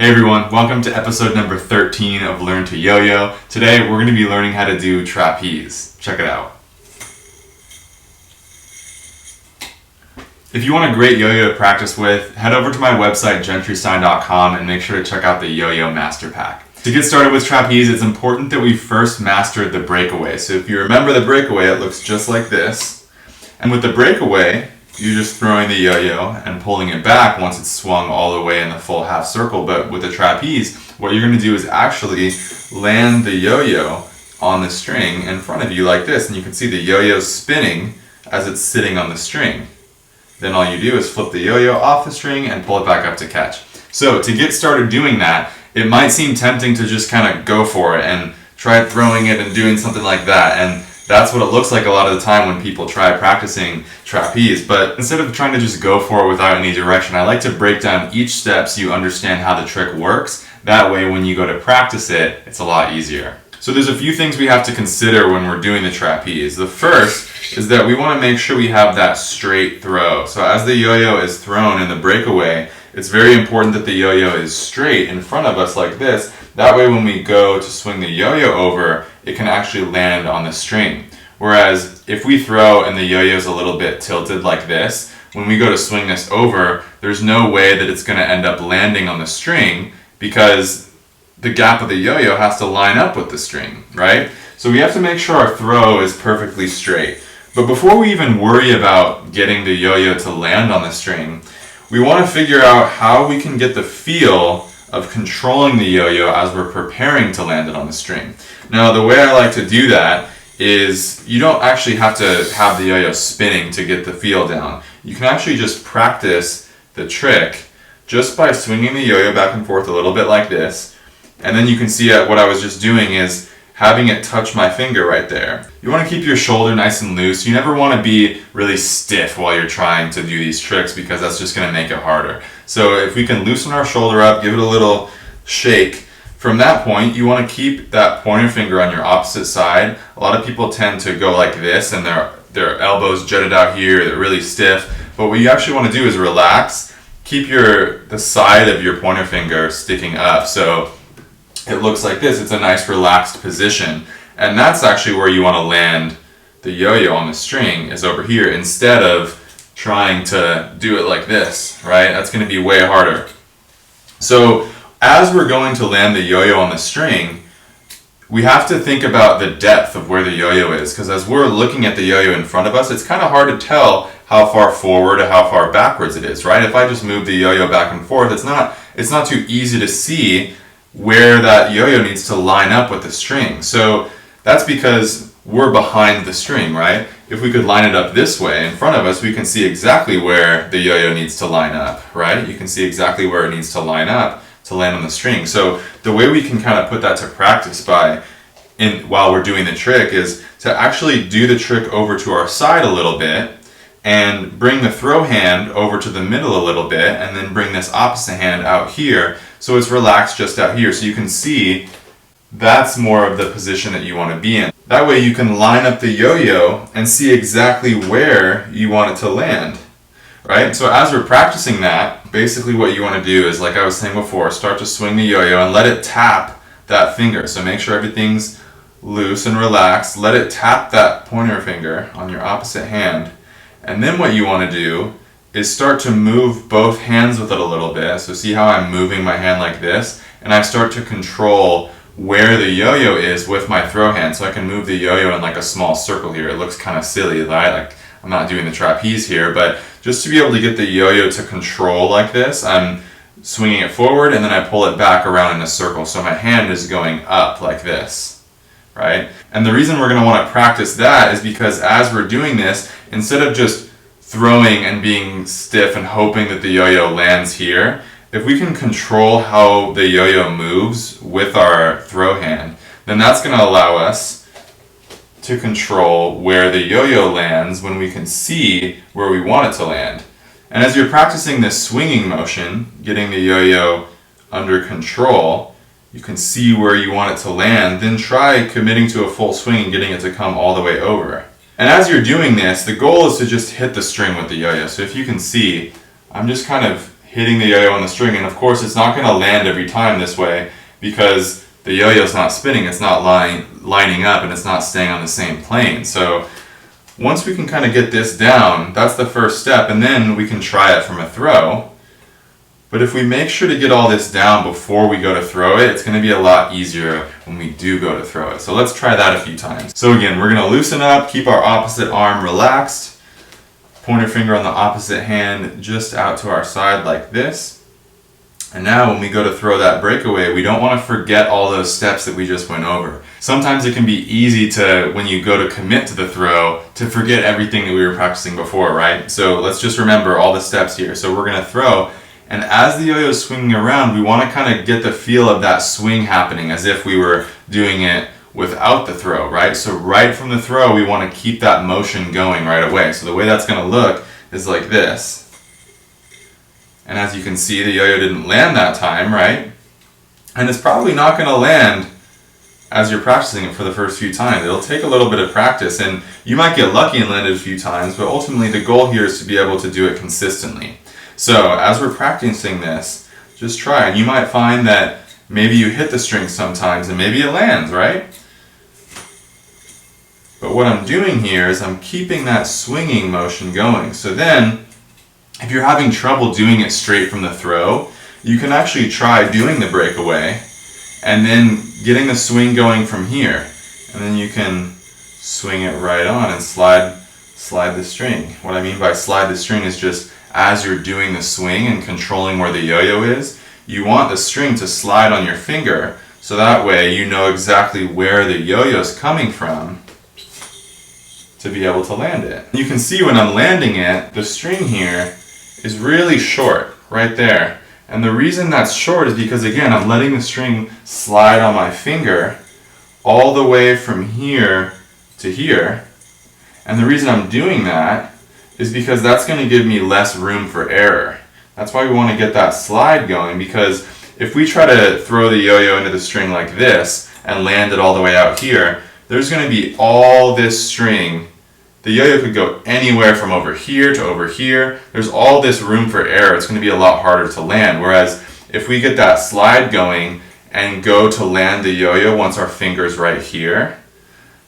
Hey everyone, welcome to episode number 13 of Learn To Yoyo. Today we're going to be learning how to do trapeze. Check it out. If you want a great yo-yo to practice with, head over to my website gentrystein.com and make sure to check out the Yo-Yo Master Pack. To get started with trapeze, it's important that we first master the breakaway. So if you remember the breakaway, it looks just like this. And with the breakaway, you're just throwing the yo-yo and pulling it back once it's swung all the way in the full half circle. But with the trapeze, what you're going to do is actually land the yo-yo on the string in front of you like this. And you can see the yo-yo spinning as it's sitting on the string. Then all you do is flip the yo-yo off the string and pull it back up to catch. So to get started doing that, it might seem tempting to just kind of go for it and try throwing it and doing something like that. And that's what it looks like a lot of the time when people try practicing trapeze. But instead of trying to just go for it without any direction, I like to break down each step so you understand how the trick works. That way when you go to practice it, it's a lot easier. So there's a few things we have to consider when we're doing the trapeze. The first is that we want to make sure we have that straight throw. So as the yo-yo is thrown in the breakaway, it's very important that the yo-yo is straight in front of us like this. That way when we go to swing the yo-yo over, it can actually land on the string. Whereas if we throw and the yo-yo is a little bit tilted like this, when we go to swing this over, there's no way that it's going to end up landing on the string because the gap of the yo-yo has to line up with the string, right? So we have to make sure our throw is perfectly straight. But before we even worry about getting the yo-yo to land on the string, we want to figure out how we can get the feel of controlling the yo-yo as we're preparing to land it on the string. Now, the way I like to do that is you don't actually have to have the yo-yo spinning to get the feel down. You can actually just practice the trick just by swinging the yo-yo back and forth a little bit like this. And then you can see what I was just doing is having it touch my finger right there. You want to keep your shoulder nice and loose. You never want to be really stiff while you're trying to do these tricks because that's just going to make it harder. So if we can loosen our shoulder up, give it a little shake, from that point you want to keep that pointer finger on your opposite side. A lot of people tend to go like this and their elbows jutted out here, they're really stiff. But what you actually want to do is relax. Keep the side of your pointer finger sticking up so it looks like this. It's a nice relaxed position. And that's actually where you want to land the yo-yo on the string, is over here, instead of trying to do it like this, right? That's going to be way harder. So as we're going to land the yo-yo on the string, we have to think about the depth of where the yo-yo is, because as we're looking at the yo-yo in front of us, it's kind of hard to tell how far forward or how far backwards it is, right? If I just move the yo-yo back and forth, it's not too easy to see where that yo-yo needs to line up with the string. So that's because we're behind the string, right? If we could line it up this way in front of us, we can see exactly where the yo-yo needs to line up, right? You can see exactly where it needs to line up to land on the string. So the way we can kind of put that to practice while we're doing the trick is to actually do the trick over to our side a little bit and bring the throw hand over to the middle a little bit, and then bring this opposite hand out here so it's relaxed just out here. So you can see that's more of the position that you want to be in. That way you can line up the yo-yo and see exactly where you want it to land, right? So as we're practicing that, basically what you want to do is, like I was saying before, start to swing the yo-yo and let it tap that finger. So make sure everything's loose and relaxed. Let it tap that pointer finger on your opposite hand. And then what you want to do is start to move both hands with it a little bit. So see how I'm moving my hand like this? And I start to control where the yo-yo is with my throw hand. So I can move the yo-yo in like a small circle here. It looks kind of silly, right? Like I'm not doing the trapeze here, but just to be able to get the yo-yo to control like this, I'm swinging it forward and then I pull it back around in a circle. So my hand is going up like this, right? And the reason we're going to want to practice that is because as we're doing this, instead of just throwing and being stiff and hoping that the yo-yo lands here, if we can control how the yo-yo moves with our throw hand, then that's going to allow us to control where the yo-yo lands when we can see where we want it to land. And as you're practicing this swinging motion, getting the yo-yo under control, you can see where you want it to land, then try committing to a full swing and getting it to come all the way over. And as you're doing this, the goal is to just hit the string with the yo-yo. So if you can see, I'm just kind of hitting the yo-yo on the string. And of course, it's not going to land every time this way because the yo-yo's not spinning, it's not lining up, and it's not staying on the same plane. So once we can kind of get this down, that's the first step, and then we can try it from a throw. But if we make sure to get all this down before we go to throw it, it's going to be a lot easier when we do go to throw it. So let's try that a few times. So again, we're going to loosen up, keep our opposite arm relaxed, pointer finger on the opposite hand just out to our side like this. And now when we go to throw that breakaway, we don't want to forget all those steps that we just went over. Sometimes it can be easy to, when you go to commit to the throw, to forget everything that we were practicing before, right? So let's just remember all the steps here. So we're going to throw. And as the yo-yo is swinging around, we want to kind of get the feel of that swing happening as if we were doing it without the throw, right? So right from the throw, we want to keep that motion going right away. So the way that's going to look is like this. And as you can see, the yo-yo didn't land that time, right? And it's probably not going to land as you're practicing it for the first few times. It'll take a little bit of practice, and you might get lucky and land it a few times, but ultimately the goal here is to be able to do it consistently. So as we're practicing this, just try, and you might find that maybe you hit the string sometimes and maybe it lands, right? But what I'm doing here is I'm keeping that swinging motion going. So then, if you're having trouble doing it straight from the throw, you can actually try doing the breakaway and then getting the swing going from here. And then you can swing it right on and slide the string. What I mean by slide the string is just as you're doing the swing and controlling where the yo-yo is, you want the string to slide on your finger so that way you know exactly where the yo-yo is coming from to be able to land it. You can see when I'm landing it, the string here is really short right there. And the reason that's short is because, again, I'm letting the string slide on my finger all the way from here to here. And the reason I'm doing that is because that's going to give me less room for error. That's why we want to get that slide going, because if we try to throw the yo-yo into the string like this and land it all the way out here, there's going to be all this string. The yo-yo could go anywhere from over here to over here. There's all this room for error. It's going to be a lot harder to land. Whereas if we get that slide going and go to land the yo-yo once our finger's right here,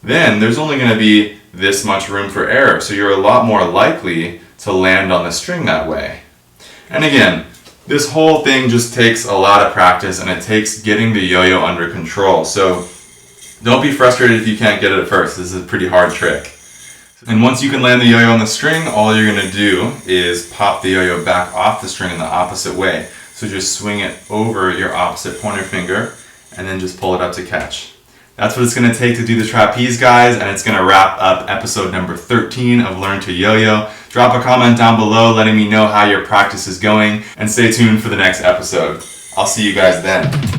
then there's only going to be this much room for error. So you're a lot more likely to land on the string that way. And again, this whole thing just takes a lot of practice, and it takes getting the yo-yo under control. So don't be frustrated if you can't get it at first. This is a pretty hard trick. And once you can land the yo-yo on the string, all you're going to do is pop the yo-yo back off the string in the opposite way. So just swing it over your opposite pointer finger and then just pull it up to catch. That's what it's going to take to do the trapeze, guys, and it's going to wrap up episode number 13 of Learn To Yo-Yo. Drop a comment down below letting me know how your practice is going, and stay tuned for the next episode. I'll see you guys then.